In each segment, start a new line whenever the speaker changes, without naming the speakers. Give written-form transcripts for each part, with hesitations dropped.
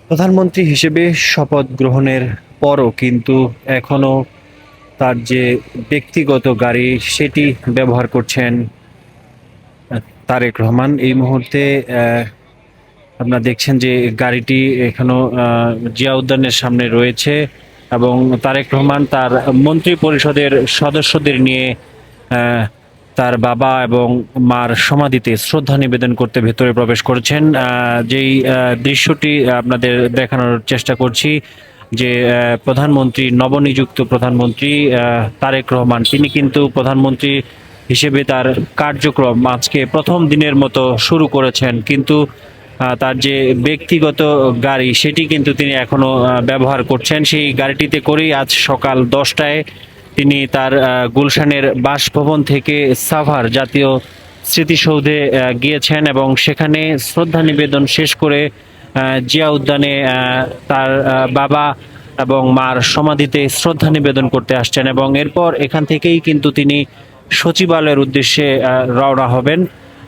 প্রধানমন্ত্রী হিসেবে শপথ গ্রহণের পরও কিন্তু এখনো তার যে ব্যক্তিগত গাড়ি সেটি ব্যবহার করছেন তারেক রহমান। এই মুহূর্তে আপনারা দেখছেন যে গাড়িটি এখনো জিয়া উদ্যানের সামনে রয়েছে এবং তারেক রহমান তার মন্ত্রী পরিষদের সদস্যদের নিয়ে আহ, তার বাবা এবং মার সমাধিতে শ্রদ্ধা নিবেদন করতে ভেতরে প্রবেশ করেছেন। যেই দৃশ্যটি আপনাদের দেখানোর চেষ্টা করছি যে প্রধানমন্ত্রী, নবনিযুক্ত প্রধানমন্ত্রী তারেক রহমান, তিনি কিন্তু প্রধানমন্ত্রী হিসেবে তার কার্যক্রম আজকে প্রথম দিনের মতো শুরু করেছেন, কিন্তু তার যে ব্যক্তিগত গাড়ি সেটি কিন্তু তিনি এখনো ব্যবহার করছেন। সেই গাড়িটিতে করেই আজ সকাল 10টায় তিনি তার গুলশানের বাসভবন থেকে সাভার জাতীয় স্মৃতিসৌধে গিয়েছেন এবং সেখানে শ্রদ্ধা নিবেদন শেষ করে জিয়া উদ্যানে তার বাবা এবং মার সমাধিতে শ্রদ্ধা নিবেদন করতে আসছেন এবং এরপর এখান থেকেই কিন্তু তিনি সচিবালয়ের উদ্দেশ্যে রওনা হবেন।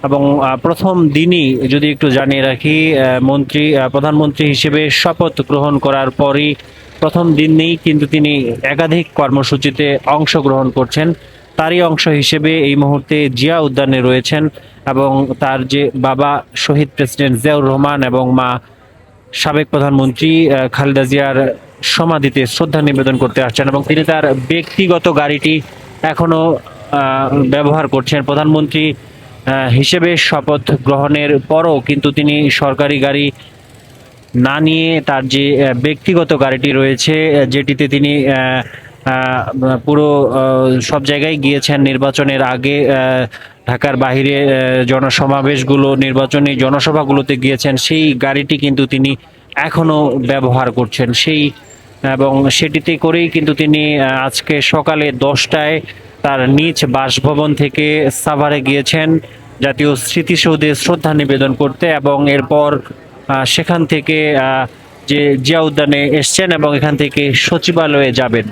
এবং প্রথম দিনই যদি একটু জানিয়ে রাখি, প্রধানমন্ত্রী হিসেবে শপথ গ্রহণ করার পরই প্রথম দিনেই কিন্তু তিনি একাধিক কর্মসূচিতে অংশগ্রহণ করছেন। তারই অংশ হিসেবে এই মুহূর্তে জিয়া উদ্যানে রয়েছেন এবং তার যে বাবা শহীদ প্রেসিডেন্ট জিয়াউর রহমান এবং মা সাবেক প্রধানমন্ত্রী খালেদা জিয়ার সমাধিতে শ্রদ্ধা নিবেদন করতে আসছেন এবং তিনি তার ব্যক্তিগত গাড়িটি এখনো ব্যবহার করছেন। প্রধানমন্ত্রী হিসেবে শপথ গ্রহণের পরও কিন্তু তিনি সরকারি গাড়ি না নিয়ে তার যে ব্যক্তিগত গাড়িটি রয়েছে, যেটিতে তিনি পুরো সব জায়গায় গিয়েছেন নির্বাচনের আগে, ঢাকার বাইরে জনসমাবেশগুলো, নির্বাচনী জনসভাগুলোতে গিয়েছেন, সেই গাড়িটি কিন্তু তিনি এখনো ব্যবহার করছেন এবং সেটিতে করেই কিন্তু তিনি আজকে সকালে 10টায় তার নিজ বাসভবন থেকে সাভারে গিয়েছেন জাতীয় স্মৃতিসৌধে শ্রদ্ধা নিবেদন করতে এবং এরপর সেখান থেকে যে জিয়া উদ্যানে এসছেন এবং এখান থেকে সচিবালয়ে যাবেন।